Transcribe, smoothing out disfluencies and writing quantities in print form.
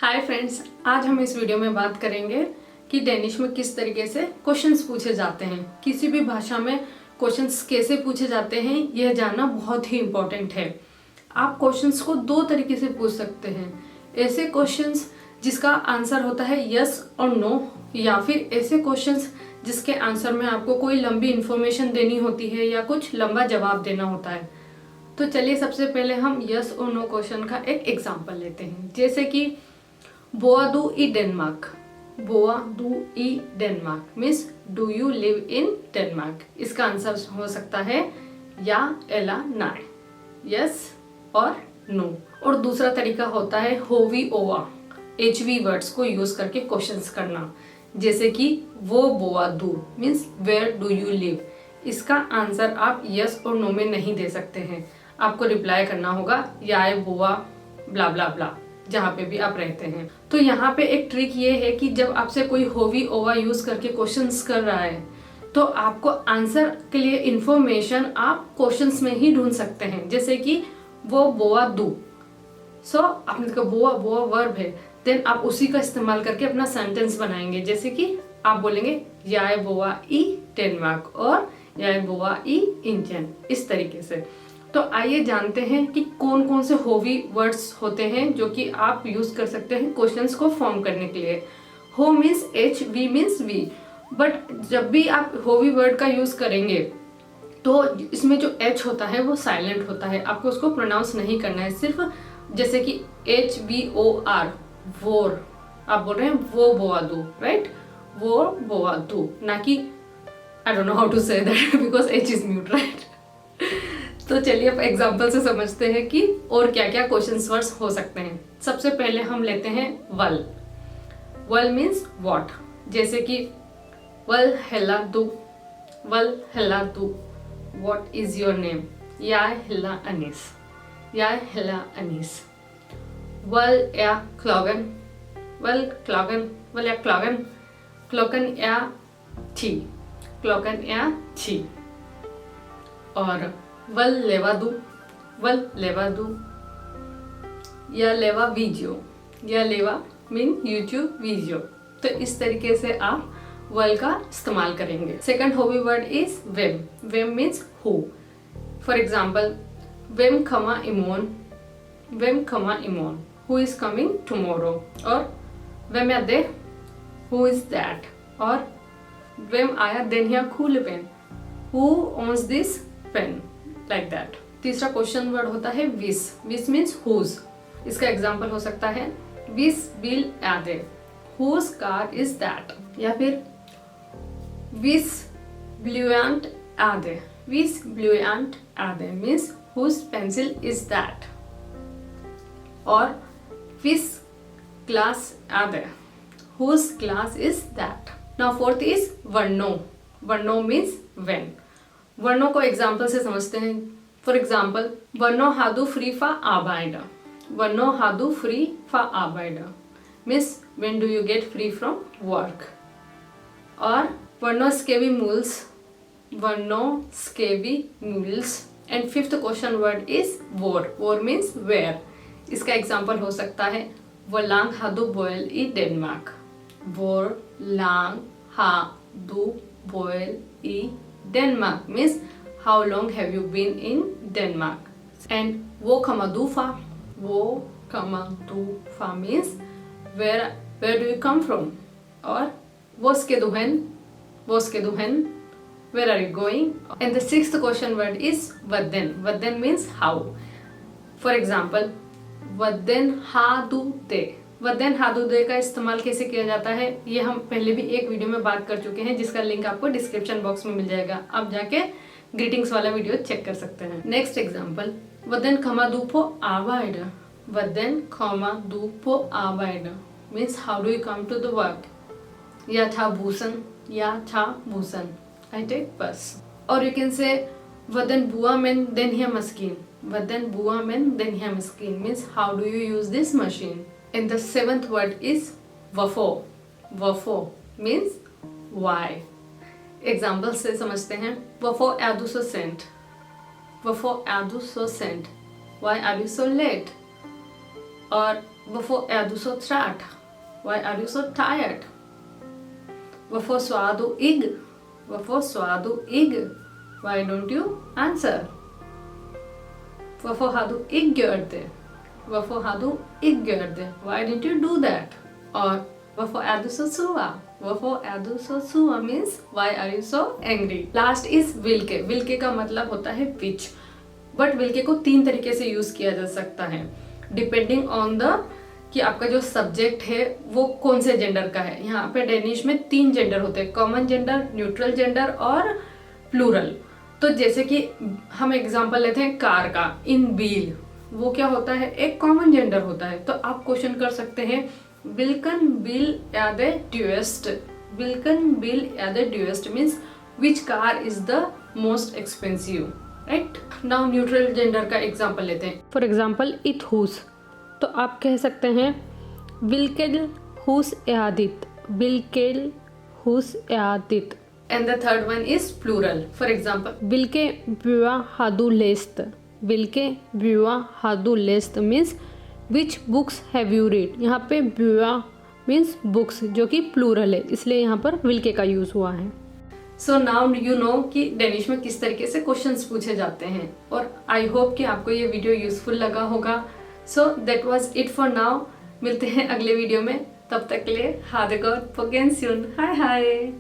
Hi friends, आज हम इस वीडियो में बात करेंगे कि डेनिश में किस तरीके से क्वेश्चंस पूछे जाते हैं। किसी भी भाषा में क्वेश्चंस कैसे पूछे जाते हैं यह जानना बहुत ही इम्पोर्टेंट है। आप क्वेश्चंस को दो तरीके से पूछ सकते हैं। ऐसे क्वेश्चंस जिसका आंसर होता है यस और नो, या फिर ऐसे क्वेश्चंस जिसके आंसर में आपको कोई लंबी इंफॉर्मेशन देनी होती है या कुछ लंबा जवाब देना होता है। तो चलिए सबसे पहले हम यस और नो क्वेश्चन का एक एग्जाम्पल लेते हैं। जैसे कि बोआ डू ई डेनमार्क। बोआ डू ई डेनमार्क means do you live in Denmark. इसका आंसर हो सकता है या, एला, नाय, यस और नो। और दूसरा तरीका होता है होवी ओवा, एचवी वर्ड्स को यूज करके क्वेश्चंस करना। जैसे कि वो बोआ डू means where do you live. इसका आंसर आप यस और नो में नहीं दे सकते हैं। आपको रिप्लाई करना होगा या बोआ ब्ला ब्ला ब्ला, जहाँ पे भी आप रहते हैं। तो यहाँ पे एक ट्रिक ये है कि जब आपसे कोई होवी ओवा यूज करके क्वेश्चंस कर रहा है तो आपको आंसर के लिए इंफॉर्मेशन आप क्वेश्चंस में ही ढूंढ सकते हैं। जैसे कि वो बोआ डू, सो आपने कहा बोआ, बोआ वर्ब है, देन आप उसी का इस्तेमाल करके अपना सेंटेंस बनाएंगे। जैसे कि आप बोलेंगे याय बोआ ई डेनमार्क और याय बोआ ई इंडियन, इस तरीके से। तो आइए जानते हैं कि कौन कौन से होवी वर्ड्स होते हैं जो कि आप यूज कर सकते हैं क्वेश्चंस को फॉर्म करने के लिए। हो means H, V means V, but जब भी आप होवी वर्ड का यूज करेंगे तो इसमें जो एच होता है वो साइलेंट होता है, आपको उसको प्रोनाउंस नहीं करना है। सिर्फ जैसे कि एच वी ओ आर, वोर, आप बोल रहे हैं वो बोआ दू, राइट, वो बोआ दू, ना कि I don't know how to say that because H is mute, right. तो चलिए अब एग्जाम्पल से समझते हैं कि और क्या क्या क्वेश्चन वर्ड्स हो सकते हैं। सबसे पहले हम लेते हैं वल। वल मीन्स व्हाट। जैसे कि वल हेला दू, वल हेला दू, व्हाट इज योर नेम, या हेला अनीस, या हेला अनीस। वल या क्लॉगन, वल क्लॉगन, वल या क्लॉगन, क्लॉकन या टी, क्लॉकन या टी। और वल लेवा दू, वल लेवा दू, या लेवा वीडियो, या लेवा मीन यूट्यूब वीडियो। तो इस तरीके से आप वल का इस्तेमाल करेंगे। सेकंड होवी वर्ड इज वेम। वेम मीन्स हु। फॉर एग्जाम्पल वेम खमा इमोन, वेम खमा Imon, who is coming tomorrow. और वेम या दे, हु इज दैट। और वेम आया देन या खूल pen, who owns this pen, like that. तीसरा क्वेश्चन वर्ड होता है विस। विस मीन्स हुज। इसका एग्जाम्पल हो सकता है विस बिल आदे, हुज कार इज दैट। या फिर विस ब्लूएंट आदे, विस ब्लूएंट आदे means whose pencil is that. और विस क्लास आदे, whose class is that. Now fourth is वर्णो। वर्णो मीन्स व्हेन। वर्णों को एग्जाम्पल से समझते हैं। फॉर एग्जाम्पल वर्णो हादू फ्री फॉर आबाइडा, वर्णो हादू फ्री फॉर आबाइडा means when do you get free from work. और वर्णो स्केवी मूल्स, वर्णो स्केवी मूल्स। And fifth question word is वोर। वोर मीन्स वेयर। इसका एग्जाम्पल हो सकता है वो लांग हादू बोयल ई डेनमार्क, वोर लांग हादू बोयल ई Denmark means how long have you been in Denmark. And wo kamadufa, wo kamadufa means where do you come from. Or voskeduhen, voskeduhen, where are you going. And the sixth question word is vadden. Vadden means how. For example vadden hadu te, वदेन Hatu दे का इस्तेमाल कैसे किया जाता है ये हम पहले भी एक वीडियो में बात कर चुके हैं, जिसका लिंक आपको डिस्क्रिप्शन बॉक्स में मिल जाएगा। आप जाके ग्रीटिंग्स वाला वीडियो चेक कर सकते हैं। नेक्स्ट एग्जांपल वदेन खमा दूपो आवाइड। वदेन खमा दूपो आवाइड means how do you come to the work. या था भूषण, या था भूषण, आई टेक बस। और यू कैन से वदेन बुआ मेन देन हिया मस्किन, वदेन बुआ मेन देन हिया मस्किन means how do you use this machine. And the seventh word is wafo. Wafo means why. Example से समझते हैं। Wafo er du so sent? Wafo er du so sent? Why are you so late? और Hvorfor er du så træt? Why are you so tired? Hvorfor svarer du ikke? Hvorfor svarer du ikke? Why don't you answer? Hvorfor har du ikke gjort det? Hvorfor har du ikke gjort det? Why didn't you do that? और hvorfor er du så sur? Hvorfor er du så sur means why are you so angry? Last is will के. will के का मतलब होता है which. But will के को 3 तरीके से यूज किया जा सकता है डिपेंडिंग ऑन द कि आपका जो सब्जेक्ट है वो कौन से जेंडर का है। यहाँ पे डेनिश में 3 जेंडर होते हैं, कॉमन जेंडर, न्यूट्रल जेंडर और प्लूरल। तो जैसे कि हम एग्जांपल लेते हैं कार का, इन व्हील, वो क्या होता है, एक कॉमन जेंडर होता है। तो आप क्वेश्चन कर सकते हैं विल्कन व्हील या द ड्यूएस्ट। विल्कन व्हील या द ड्यूएस्ट means which car is the most expensive, right. Now neutral gender का एग्जांपल लेते हैं। फॉर एग्जांपल इट हुस, तो आप कह सकते हैं विल्केल हुस एआदित, विल्केल हुस एआदित। And the third one is plural. For example विल्के ब्युआ हादू लेस्ट, विल्के ब्युआ हादू लेस्ट means which books have you read. यहाँ पे ब्युआ मीन्स बुक्स जो कि प्लूरल है, इसलिए यहाँ पर विल्के का यूज हुआ है। सो नाउ यू नो कि डेनिश में किस तरीके से क्वेश्चंस पूछे जाते हैं, और आई होप कि आपको ये वीडियो यूजफुल लगा होगा। So that was it for now. मिलते हैं अगले वीडियो में, तब तक के लिए हा the God, på gensyn, hi hi.